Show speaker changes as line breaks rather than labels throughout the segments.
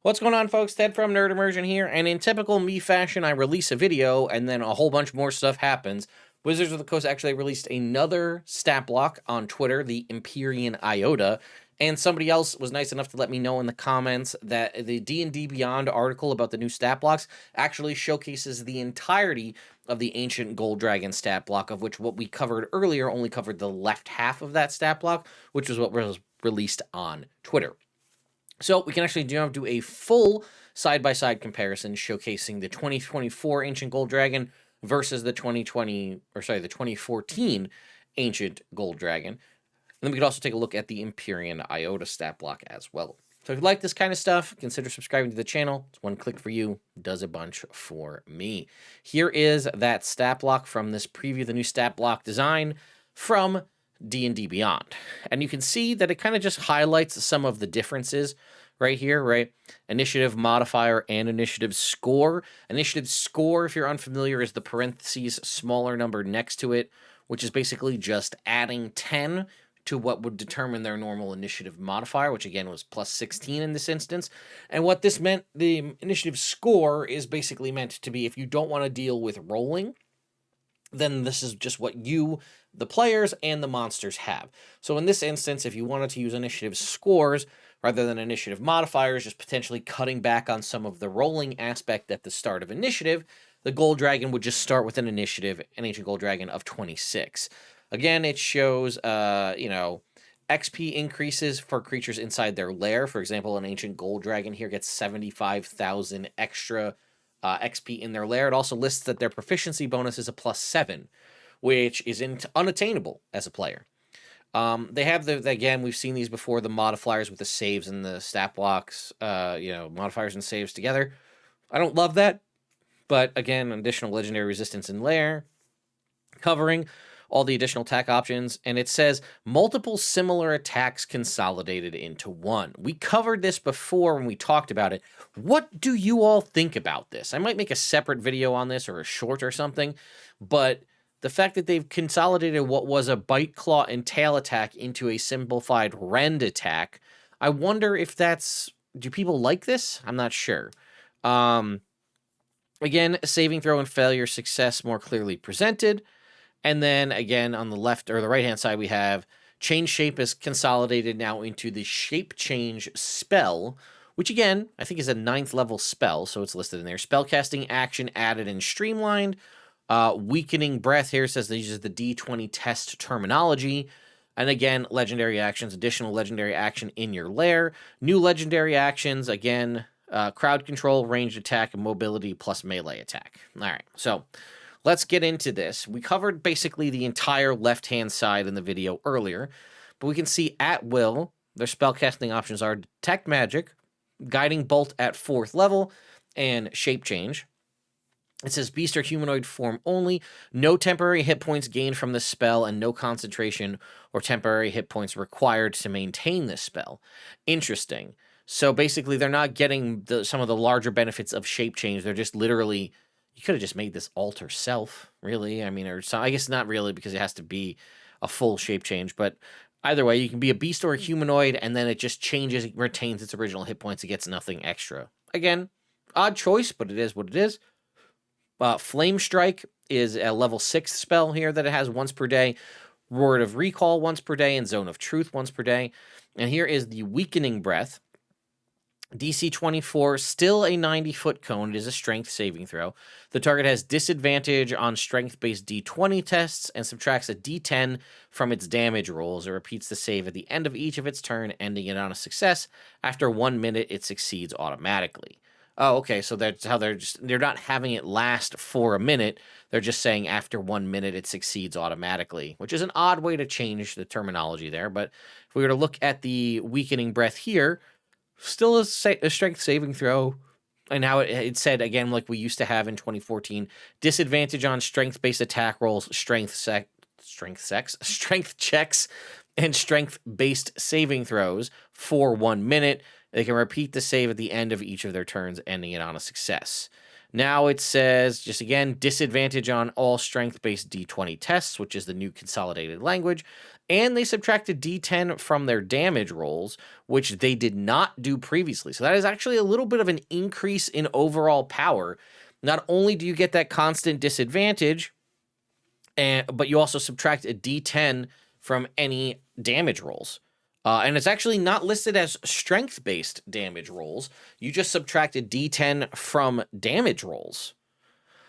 What's going on, folks? Ted from Nerd Immersion here, and in typical me fashion, I release a video, and then a whole bunch more stuff happens. Wizards of the Coast actually released another stat block on Twitter, the Empyrean Iota, and somebody else was nice enough to let me know in the comments that the D&D Beyond article about the new stat blocks actually showcases the entirety of the Ancient Gold Dragon stat block, of which what we covered earlier only covered the left half of that stat block, which was what was released on Twitter. So we can actually do a full side-by-side comparison showcasing the 2024 Ancient Gold Dragon versus the 2014 Ancient Gold Dragon. And then we could also take a look at the Empyrean Iota stat block as well. So if you like this kind of stuff, consider subscribing to the channel. It's one click for you, does a bunch for me. Here is that stat block from this preview of the new stat block design from D&D Beyond. And you can see that it kind of just highlights some of the differences right here, right? Initiative modifier and initiative score. Initiative score, if you're unfamiliar, is the parentheses smaller number next to it, which is basically just adding 10 to what would determine their normal initiative modifier, which again was plus 16 in this instance. And what this meant, the initiative score is basically meant to be if you don't want to deal with rolling, then this is just what you, the players, and the monsters have. So in this instance, if you wanted to use initiative scores rather than initiative modifiers, just potentially cutting back on some of the rolling aspect at the start of initiative, the Gold Dragon would just start with an initiative, an Ancient Gold Dragon of 26. Again, it shows, XP increases for creatures inside their lair. For example, an Ancient Gold Dragon here gets 75,000 extra XP in their lair. It also lists that their proficiency bonus is a +7, which is unattainable as a player. They have again, we've seen these before, the modifiers with the saves and the stat blocks, modifiers and saves together. I don't love that, but again, additional legendary resistance in lair, covering all the additional attack options, and it says multiple similar attacks consolidated into one. We covered this before when we talked about it. What do you all think about this? I might make a separate video on this or a short or something, but the fact that they've consolidated what was a bite, claw, and tail attack into a simplified rend attack, I wonder if do people like this? I'm not sure. Again, saving throw and failure success more clearly presented. And then again, on the left or the right-hand side, we have change shape is consolidated now into the shape change spell, which again, I think is a 9th level spell. So it's listed in there. Spellcasting action added and streamlined. Weakening breath here says that uses the D20 test terminology. And again, legendary actions, additional legendary action in your lair. New legendary actions, again, crowd control, ranged attack, and mobility plus melee attack. All right, so let's get into this. We covered basically the entire left-hand side in the video earlier, but we can see at will, their spellcasting options are Detect Magic, Guiding Bolt at 4th level, and Shape Change. It says Beast or Humanoid form only, no temporary hit points gained from this spell, and no concentration or temporary hit points required to maintain this spell. Interesting. So basically, they're not getting some of the larger benefits of Shape Change. They're just literally... You could have just made this alter self, really. I mean, I guess not really because it has to be a full shape change. But either way, you can be a beast or a humanoid, and then it just changes, it retains its original hit points. It gets nothing extra. Again, odd choice, but it is what it is. Flame Strike is a level 6 spell here that it has once per day. Word of Recall once per day, and Zone of Truth once per day. And here is the Weakening Breath. DC 24, still a 90-foot cone. It is a strength saving throw. The target has disadvantage on strength-based D20 tests and subtracts a D10 from its damage rolls. It repeats the save at the end of each of its turn, ending it on a success. After 1 minute, it succeeds automatically. Oh, okay, so that's how they're not having it last for a minute. They're just saying after 1 minute, it succeeds automatically, which is an odd way to change the terminology there. But if we were to look at the Weakening Breath here, still a strength saving throw, and how it said, again, like we used to have in 2014, disadvantage on strength-based attack rolls, strength checks, and strength-based saving throws for 1 minute. They can repeat the save at the end of each of their turns, ending it on a success. Now it says, just again, disadvantage on all strength-based D20 tests, which is the new consolidated language. And they subtracted D10 from their damage rolls, which they did not do previously. So that is actually a little bit of an increase in overall power. Not only do you get that constant disadvantage, but you also subtract a D10 from any damage rolls. And it's actually not listed as strength-based damage rolls. You just subtract a D10 from damage rolls.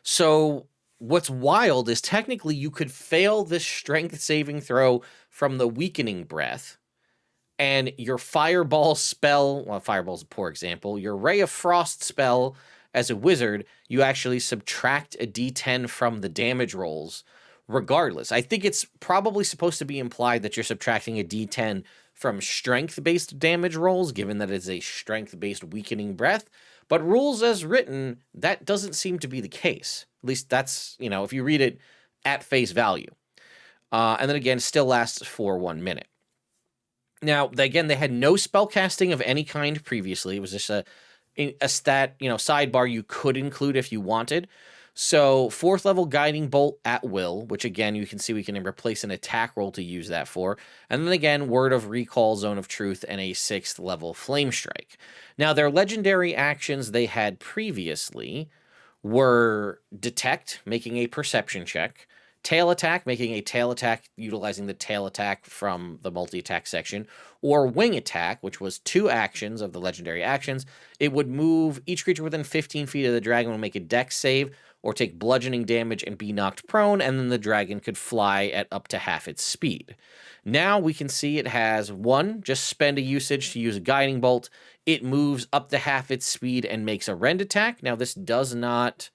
So what's wild is technically you could fail this strength saving throw from the weakening breath, and your fireball spell, well, fireball's a poor example, your ray of frost spell as a wizard, you actually subtract a D10 from the damage rolls regardless. I think it's probably supposed to be implied that you're subtracting a D10 from strength-based damage rolls, given that it's a strength-based weakening breath. But rules as written, that doesn't seem to be the case. At least that's, if you read it at face value. And then again, still lasts for 1 minute. Now, again, they had no spell casting of any kind previously. It was just a stat, sidebar you could include if you wanted. So 4th level Guiding Bolt at will, which again, you can see we can replace an attack roll to use that for. And then again, Word of Recall, Zone of Truth, and a 6th level Flame Strike. Now, their legendary actions they had previously were Detect, making a perception check, Tail Attack, making a tail attack utilizing the tail attack from the multi-attack section, or Wing Attack, which was 2 actions of the legendary actions. It would move each creature within 15 feet of the dragon, will make a dex save, or take bludgeoning damage and be knocked prone, and then the dragon could fly at up to half its speed. Now we can see it has 1, just spend a usage to use a Guiding Bolt. It moves up to half its speed and makes a rend attack. Now this does not...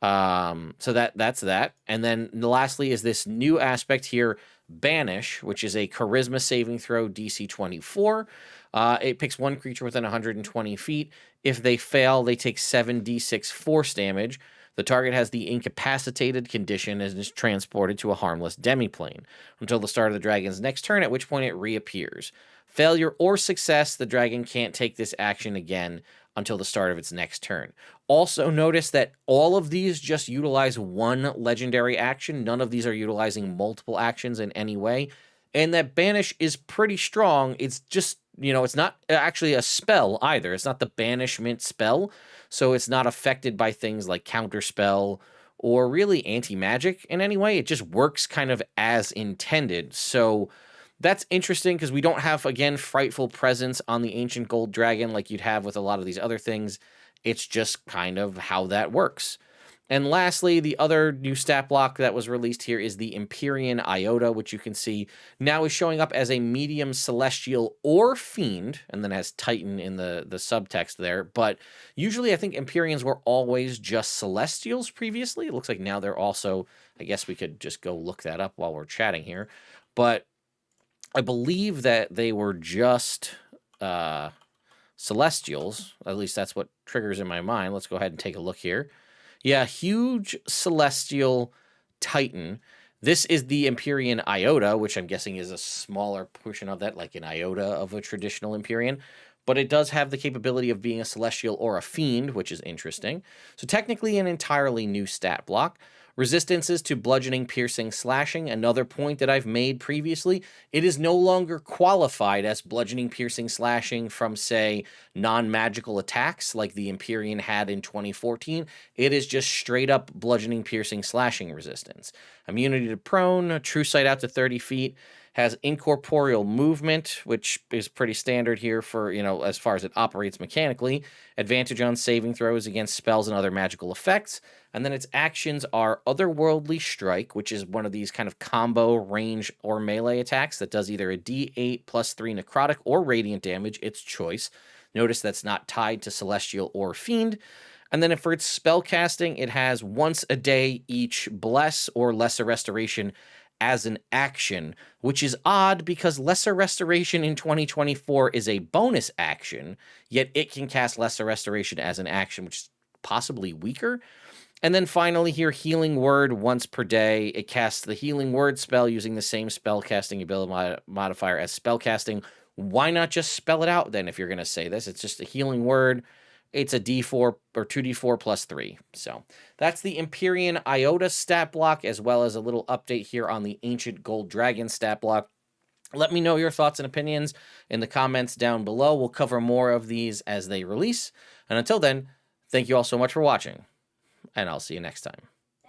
so that's that. And then lastly is this new aspect here, Banish, which is a charisma saving throw DC 24. It picks 1 creature within 120 feet. If they fail, they take 7d6 force damage. The target has the incapacitated condition and is transported to a harmless demiplane until the start of the dragon's next turn, at which point it reappears. Failure or success, the dragon can't take this action again until the start of its next turn. Also notice that all of these just utilize 1 legendary action. None of these are utilizing multiple actions in any way. And that Banish is pretty strong. It's just, it's not actually a spell either. It's not the banishment spell. So it's not affected by things like counterspell or really anti-magic in any way. It just works kind of as intended. So that's interesting because we don't have, again, Frightful Presence on the Ancient Gold Dragon like you'd have with a lot of these other things. It's just kind of how that works. And lastly, the other new stat block that was released here is the Empyrean Iota, which you can see now is showing up as a medium celestial or fiend, and then has Titan in the subtext there. But usually I think Empyreans were always just celestials previously. It looks like now they're also, I guess we could just go look that up while we're chatting here. But I believe that they were just celestials. At least that's what triggers in my mind. Let's go ahead and take a look here. Yeah, huge celestial titan. This is the Empyrean Iota, which I'm guessing is a smaller portion of that, like an iota of a traditional Empyrean. But it does have the capability of being a celestial or a fiend, which is interesting. So technically an entirely new stat block. Resistances to bludgeoning, piercing, slashing, another point that I've made previously. It is no longer qualified as bludgeoning, piercing, slashing from, say, non-magical attacks like the Empyrean had in 2014. It is just straight up bludgeoning, piercing, slashing resistance. Immunity to prone, true sight out to 30 feet, has incorporeal movement, which is pretty standard here for, as far as it operates mechanically. Advantage on saving throws against spells and other magical effects. And then its actions are Otherworldly Strike, which is one of these kind of combo range or melee attacks that does either a D8 plus 3 necrotic or radiant damage, its choice. Notice that's not tied to Celestial or Fiend. And then for its spell casting, it has once a day each Bless or Lesser Restoration as an action, which is odd because Lesser Restoration in 2024 is a bonus action, yet it can cast Lesser Restoration as an action, which is possibly weaker. And then finally here, Healing Word once per day. It casts the Healing Word spell using the same spell casting ability modifier as spell casting. Why not just spell it out then if you're going to say this? It's just a Healing Word. it's a D4 or 2D4 plus 3. So that's the Empyrean Iota stat block, as well as a little update here on the Ancient Gold Dragon stat block. Let me know your thoughts and opinions in the comments down below. We'll cover more of these as they release. And until then, thank you all so much for watching, and I'll see you next time.